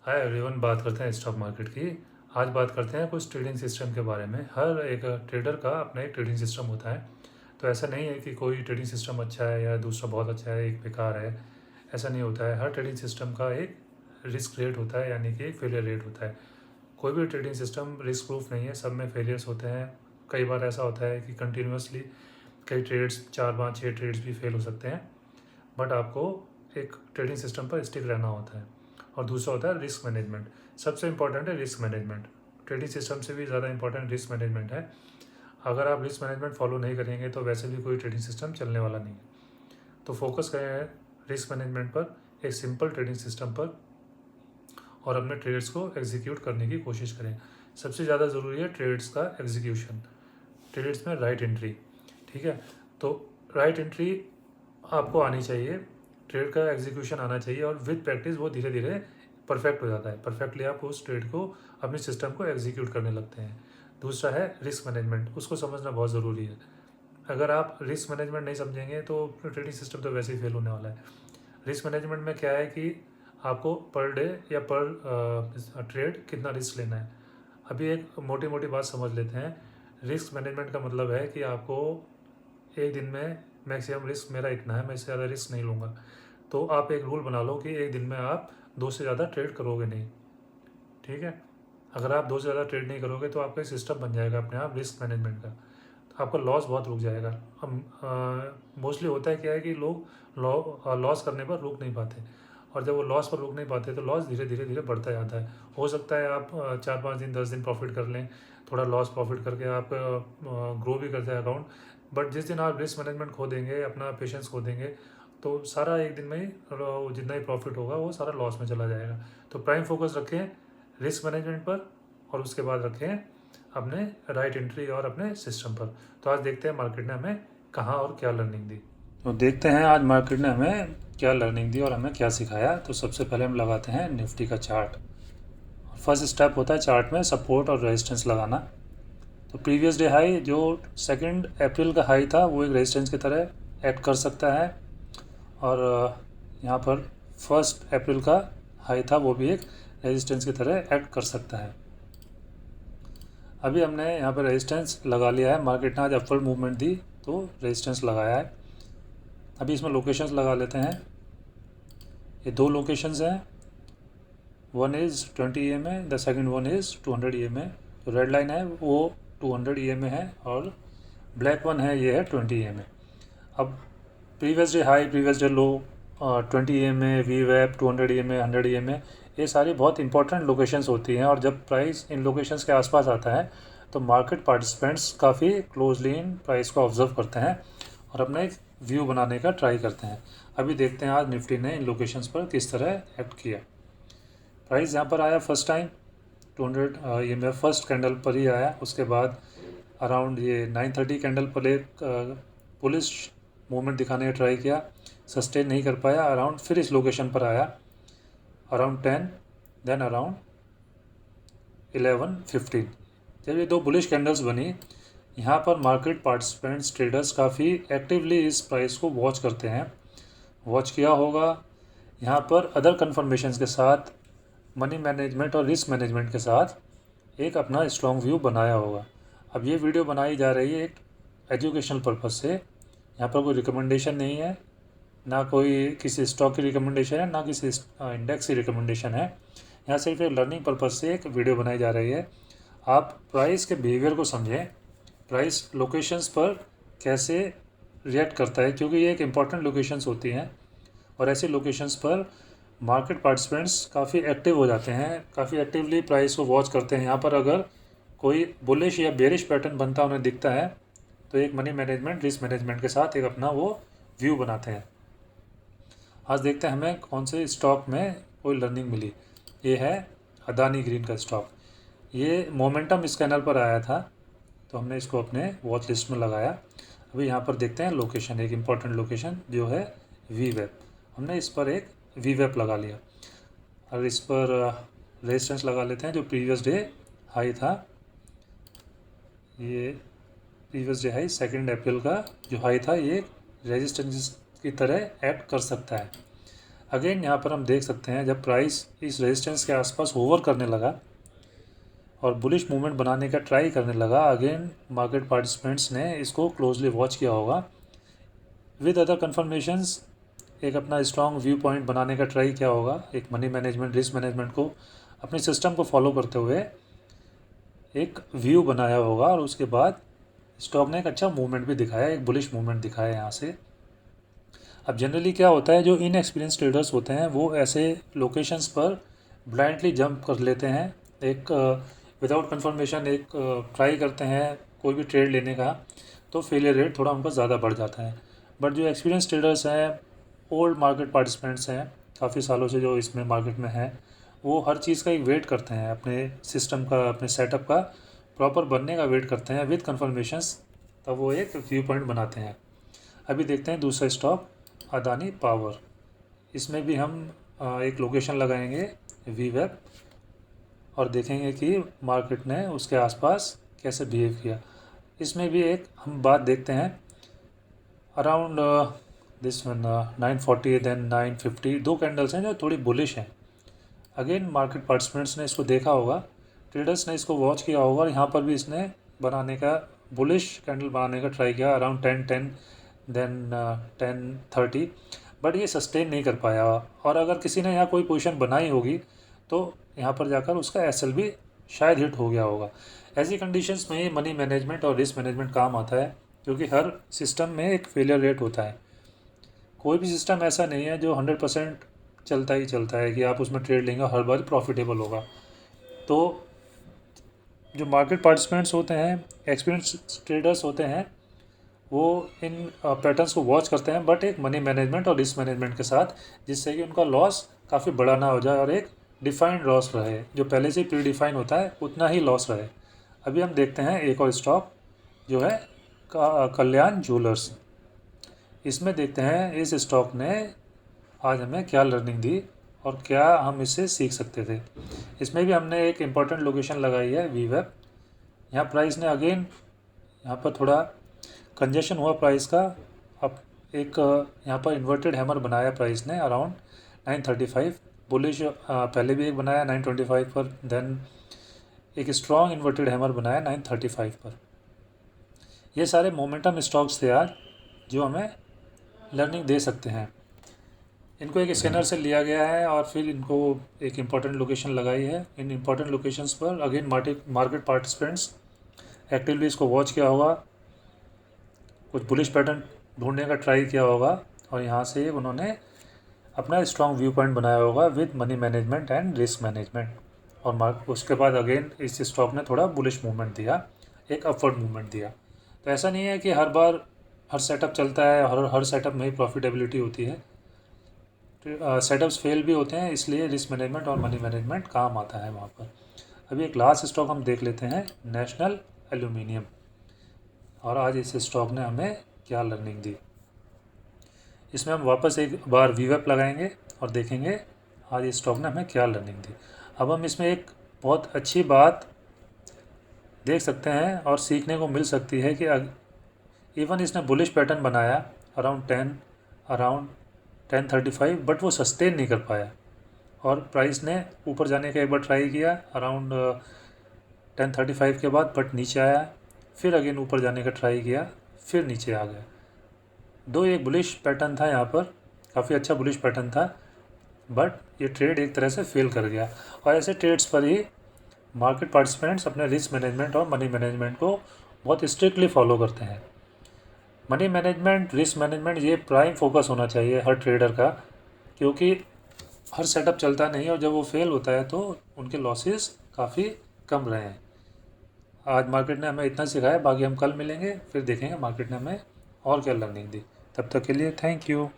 Hi everyone, बात करते हैं स्टॉक मार्केट की। आज बात करते हैं कुछ ट्रेडिंग सिस्टम के बारे में। हर एक ट्रेडर का अपना एक ट्रेडिंग सिस्टम होता है। तो ऐसा नहीं है कि कोई ट्रेडिंग सिस्टम अच्छा है या दूसरा बहुत अच्छा है, एक बेकार है। ऐसा नहीं होता है। हर ट्रेडिंग सिस्टम का एक रिस्क रेट होता है, यानी कि एक फेलियर रेट होता है। कोई भी ट्रेडिंग सिस्टम रिस्क प्रूफ नहीं है, सब में फेलियर्स होते हैं। कई बार ऐसा होता है कि कंटिन्यूसली कई ट्रेड्स, 4 5 6 ट्रेड्स भी फेल हो सकते हैं। बट आपको एक ट्रेडिंग सिस्टम पर स्टिक रहना होता है। और दूसरा होता है रिस्क मैनेजमेंट। सबसे इंपॉर्टेंट है रिस्क मैनेजमेंट। ट्रेडिंग सिस्टम से भी ज़्यादा इंपॉर्टेंट रिस्क मैनेजमेंट है। अगर आप रिस्क मैनेजमेंट फॉलो नहीं करेंगे तो वैसे भी कोई ट्रेडिंग सिस्टम चलने वाला नहीं है। तो फोकस करें रिस्क मैनेजमेंट पर, एक सिंपल ट्रेडिंग सिस्टम पर, और अपने ट्रेड्स को एग्जीक्यूट करने की कोशिश करें। सबसे ज़्यादा ज़रूरी है ट्रेड्स का एग्जीक्यूशन, ट्रेड्स में राइट एंट्री। ठीक है, तो राइट एंट्री आपको आनी चाहिए, ट्रेड का एग्जीक्यूशन आना चाहिए, और विद प्रैक्टिस वो धीरे धीरे परफेक्ट हो जाता है। परफेक्टली आप उस ट्रेड को, अपने सिस्टम को एग्जीक्यूट करने लगते हैं। दूसरा है रिस्क मैनेजमेंट, उसको समझना बहुत ज़रूरी है। अगर आप रिस्क मैनेजमेंट नहीं समझेंगे तो ट्रेडिंग सिस्टम तो वैसे ही फेल होने वाला है। रिस्क मैनेजमेंट में क्या है कि आपको पर डे या पर ट्रेड कितना रिस्क लेना है। अभी एक मोटी मोटी बात समझ लेते हैं। रिस्क मैनेजमेंट का मतलब है कि आपको एक दिन में मैक्सिमम रिस्क मेरा इतना है, मैं इससे ज़्यादा रिस्क नहीं लूँगा। तो आप एक रूल बना लो कि एक दिन में आप 2 से ज़्यादा ट्रेड करोगे नहीं। ठीक है, अगर आप 2 से ज़्यादा ट्रेड नहीं करोगे तो आपका एक सिस्टम बन जाएगा अपने आप रिस्क मैनेजमेंट का। तो आपका लॉस बहुत रुक जाएगा। हम मोस्टली होता है क्या है कि लोग लॉस करने पर रुक नहीं पाते, और जब वो लॉस पर रुक नहीं पाते तो लॉस धीरे धीरे धीरे बढ़ता जाता है। हो सकता है आप 4 5 दिन 10 दिन प्रॉफिट कर लें, थोड़ा लॉस प्रॉफिट करके आप ग्रो भी कर जाए अकाउंट। बट जिस दिन आप रिस्क मैनेजमेंट खो देंगे, अपना पेशेंस खो देंगे, तो सारा एक दिन में ही जितना ही प्रॉफिट होगा वो सारा लॉस में चला जाएगा। तो प्राइम फोकस रखें रिस्क मैनेजमेंट पर, और उसके बाद रखें अपने राइट एंट्री और अपने सिस्टम पर। तो आज देखते हैं मार्केट ने हमें कहाँ और क्या लर्निंग दी। तो देखते हैं आज मार्केट ने हमें क्या लर्निंग दी और हमें क्या सिखाया। तो सबसे पहले हम लगाते हैं निफ्टी का चार्ट। फर्स्ट स्टेप होता है चार्ट में सपोर्ट और रेजिस्टेंस लगाना। तो प्रीवियस डे हाई जो 2 अप्रैल का हाई था वो एक रेजिस्टेंस की तरह एक्ट कर सकता है, और यहाँ पर 1 अप्रैल का हाई था वो भी एक रेजिस्टेंस की तरह एक्ट कर सकता है। अभी हमने यहाँ पर रेजिस्टेंस लगा लिया है। मार्केट ने आज अपवर्ड मूवमेंट दी तो रेजिस्टेंस लगाया है। अभी इसमें लोकेशंस लगा लेते हैं। ये 2 लोकेशंस हैं, one is 20 EMA, the second one is 200 EMA। तो रेड लाइन है वो 200 EMA है, और ब्लैक वन है ये है 20 EMA। अब previous day high, previous day low, 20 EMA, वी वेप, 200 EMA, 100 EMA, ये सारी बहुत इंपॉर्टेंट लोकेशंस होती हैं। और जब प्राइस इन लोकेशंस के आसपास आता है तो मार्केट पार्टिसिपेंट्स काफ़ी क्लोजली इन प्राइस को ऑब्जर्व करते हैं और अपना एक व्यू बनाने का ट्राई करते हैं। अभी देखते हैं आज निफ्टी ने इन लोकेशंस पर किस तरह एक्ट किया। प्राइस यहाँ पर आया first time 200 EMA first candle पर ही आया। उसके बाद अराउंड ये 930 कैंडल पर एक पुलिश मूवमेंट दिखाने का ट्राई किया, सस्टेन नहीं कर पाया। अराउंड फिर इस लोकेशन पर आया अराउंड 10, देन अराउंड 11:15। जब ये 2 बुलिश कैंडल्स बनी, यहाँ पर मार्केट पार्टिसिपेंट्स, ट्रेडर्स काफ़ी एक्टिवली इस प्राइस को वॉच करते हैं। वॉच किया होगा यहाँ पर अदर कन्फर्मेशंस के साथ, मनी मैनेजमेंट और रिस्क मैनेजमेंट के साथ एक अपना स्ट्रॉन्ग व्यू बनाया होगा। अब ये वीडियो बनाई जा रही है एक एजुकेशनल पर्पज़ से। यहाँ पर कोई रिकमेंडेशन नहीं है, ना कोई किसी स्टॉक की रिकमेंडेशन है, ना किसी इंडेक्स की रिकमेंडेशन है। यहाँ सिर्फ एक लर्निंग पर्पज़ से एक वीडियो बनाई जा रही है। आप प्राइस के बिहेवियर को समझें, प्राइस लोकेशंस पर कैसे रिएक्ट करता है, क्योंकि ये एक इम्पॉर्टेंट लोकेशंस होती हैं और ऐसी लोकेशंस पर मार्केट पार्टिसिपेंट्स काफ़ी एक्टिव हो जाते हैं, काफ़ी एक्टिवली प्राइस को वॉच करते हैं। यहाँ पर अगर कोई बुलिश या बेरिश पैटर्न बनता उन्हें दिखता है तो एक मनी मैनेजमेंट, रिस्क मैनेजमेंट के साथ एक अपना वो व्यू बनाते हैं। आज देखते हैं हमें कौन से स्टॉक में कोई लर्निंग मिली। ये है अदानी ग्रीन का स्टॉक। ये मोमेंटम स्कैनर पर आया था तो हमने इसको अपने वॉच लिस्ट में लगाया। अभी यहाँ पर देखते हैं लोकेशन, एक इम्पॉर्टेंट लोकेशन जो है वी वेब। हमने इस पर एक वी वेब लगा लिया और इस पर रेजिस्टेंस लगा लेते हैं जो प्रीवियस डे हाई था। ये प्रीवियस डे हाई 2 अप्रैल का जो हाई था, ये रेजिस्टेंस की तरह एक्ट कर सकता है। अगेन यहाँ पर हम देख सकते हैं जब प्राइस इस रेजिस्टेंस के आसपास होवर करने लगा और बुलिश मूवमेंट बनाने का ट्राई करने लगा, अगेन मार्केट पार्टिसिपेंट्स ने इसको क्लोजली वॉच किया होगा, विद अदर कन्फर्मेशंस एक अपना स्ट्रॉन्ग व्यू पॉइंट बनाने का ट्राई किया होगा, एक मनी मैनेजमेंट रिस्क मैनेजमेंट को अपने सिस्टम को फॉलो करते हुए एक व्यू बनाया होगा और उसके बाद स्टॉक ने एक अच्छा मूवमेंट भी दिखाया, एक बुलिश मूवमेंट दिखाया यहाँ से। अब जनरली क्या होता है, जो इनएक्सपीरियंस ट्रेडर्स होते हैं वो ऐसे लोकेशंस पर ब्लाइंडली जंप कर लेते हैं, एक विदाउट कंफर्मेशन एक ट्राई करते हैं कोई भी ट्रेड लेने का, तो फेलियर रेट थोड़ा उनका ज़्यादा बढ़ जाता है। बट जो एक्सपीरियंस ट्रेडर्स हैं, ओल्ड मार्केट पार्टिसिपेंट्स हैं, काफ़ी सालों से जो इसमें मार्केट में हैं, वो हर चीज़ का एक वेट करते हैं, अपने सिस्टम का अपने सेटअप का प्रॉपर बनने का वेट करते हैं विद कन्फर्मेशंस, तब वो एक व्यू पॉइंट बनाते हैं। अभी देखते हैं दूसरा स्टॉक अदानी पावर। इसमें भी हम एक लोकेशन लगाएंगे वीवेब और देखेंगे कि मार्केट ने उसके आसपास कैसे बिहेव किया। इसमें भी एक हम बात देखते हैं, अराउंड दिस वन 940 देन 950, दो कैंडल्स हैं जो थोड़ी बुलिश हैं। अगेन मार्केट पार्टिसिपेंट्स ने इसको देखा होगा, ट्रेडर्स ने इसको वॉच किया होगा और यहाँ पर भी इसने बनाने का बुलिश कैंडल बनाने का ट्राई किया अराउंड 10-10 देन 10-30, बट ये सस्टेन नहीं कर पाया। और अगर किसी ने यहाँ कोई पोजीशन बनाई होगी तो यहाँ पर जाकर उसका एसएल भी शायद हिट हो गया होगा। ऐसी कंडीशंस में ही मनी मैनेजमेंट और रिस्क मैनेजमेंट काम आता है, क्योंकि हर सिस्टम में एक फेलियर रेट होता है। कोई भी सिस्टम ऐसा नहीं है जो 100% चलता ही चलता है कि आप उसमें ट्रेड लेंगे हर बार प्रॉफिटेबल होगा। तो जो मार्केट पार्टिसिपेंट्स होते हैं, एक्सपीरियंस ट्रेडर्स होते हैं, वो इन पैटर्न्स को वॉच करते हैं, बट एक मनी मैनेजमेंट और रिस्क मैनेजमेंट के साथ, जिससे कि उनका लॉस काफ़ी बड़ा ना हो जाए और एक डिफाइंड लॉस रहे, जो पहले से प्री डिफाइन होता है उतना ही लॉस रहे। अभी हम देखते हैं एक और स्टॉक जो है कल्याण ज्वेलर्स। इसमें देखते हैं इस स्टॉक ने आज हमें क्या लर्निंग दी और क्या हम इससे सीख सकते थे। इसमें भी हमने एक इम्पॉर्टेंट लोकेशन लगाई है वीवेब। यहाँ प्राइस ने अगेन यहाँ पर थोड़ा कंजेशन हुआ प्राइस का। अब एक यहाँ पर इन्वर्टेड हैमर बनाया प्राइस ने अराउंड 935 बुलिश, पहले भी एक बनाया 925 पर, देन एक स्ट्रॉन्ग इन्वर्टेड हैमर बनाया 935 पर। ये सारे मोमेंटम स्टॉक्स थे यार जो हमें लर्निंग दे सकते हैं। इनको एक स्कैनर से लिया गया है और फिर इनको एक इम्पॉर्टेंट लोकेशन लगाई है। इन इम्पॉर्टेंट लोकेशंस पर अगेन मार्केट पार्टिसिपेंट्स एक्टिवली इसको वॉच किया होगा, कुछ बुलिश पैटर्न ढूंढने का ट्राई किया होगा और यहाँ से उन्होंने अपना स्ट्रॉन्ग व्यू पॉइंट बनाया होगा with money management and risk management. और उसके बाद अगेन इस स्टॉक ने थोड़ा बुलिश मूवमेंट दिया, एक अपवर्ड मूवमेंट दिया। तो ऐसा नहीं है कि हर बार हर सेटअप चलता है, हर सेटअप में ही प्रॉफिटेबिलिटी होती है। सेटअप्स फेल भी होते हैं, इसलिए रिस्क मैनेजमेंट और मनी मैनेजमेंट काम आता है वहाँ पर। अभी एक लास्ट स्टॉक हम देख लेते हैं, नेशनल एल्यूमिनियम, और आज इस स्टॉक ने हमें क्या लर्निंग दी। इसमें हम वापस एक बार वीवेप लगाएंगे और देखेंगे आज इस स्टॉक ने हमें क्या लर्निंग दी। अब हम इसमें एक बहुत अच्छी बात देख सकते हैं और सीखने को मिल सकती है कि इवन इसने बुलिश पैटर्न बनाया अराउंड 1035, बट वो सस्टेन नहीं कर पाया और प्राइस ने ऊपर जाने का एक बार ट्राई किया अराउंड 1035 के बाद, बट नीचे आया, फिर अगेन ऊपर जाने का ट्राई किया, फिर नीचे आ गया। दो एक बुलिश पैटर्न था यहाँ पर, काफ़ी अच्छा बुलिश पैटर्न था, बट ये ट्रेड एक तरह से फेल कर गया। और ऐसे ट्रेड्स पर ही मार्केट पार्टिसिपेंट्स अपने रिस्क मैनेजमेंट और मनी मैनेजमेंट को बहुत स्ट्रिक्टली फॉलो करते हैं। मनी मैनेजमेंट, रिस्क मैनेजमेंट, ये प्राइम फोकस होना चाहिए हर ट्रेडर का, क्योंकि हर सेटअप चलता नहीं है और जब वो फेल होता है तो उनके लॉसेस काफ़ी कम रहे हैं। आज मार्केट ने हमें इतना सिखाया, बाकी हम कल मिलेंगे, फिर देखेंगे मार्केट ने हमें और क्या लर्निंग दी। तब तक के लिए थैंक यू।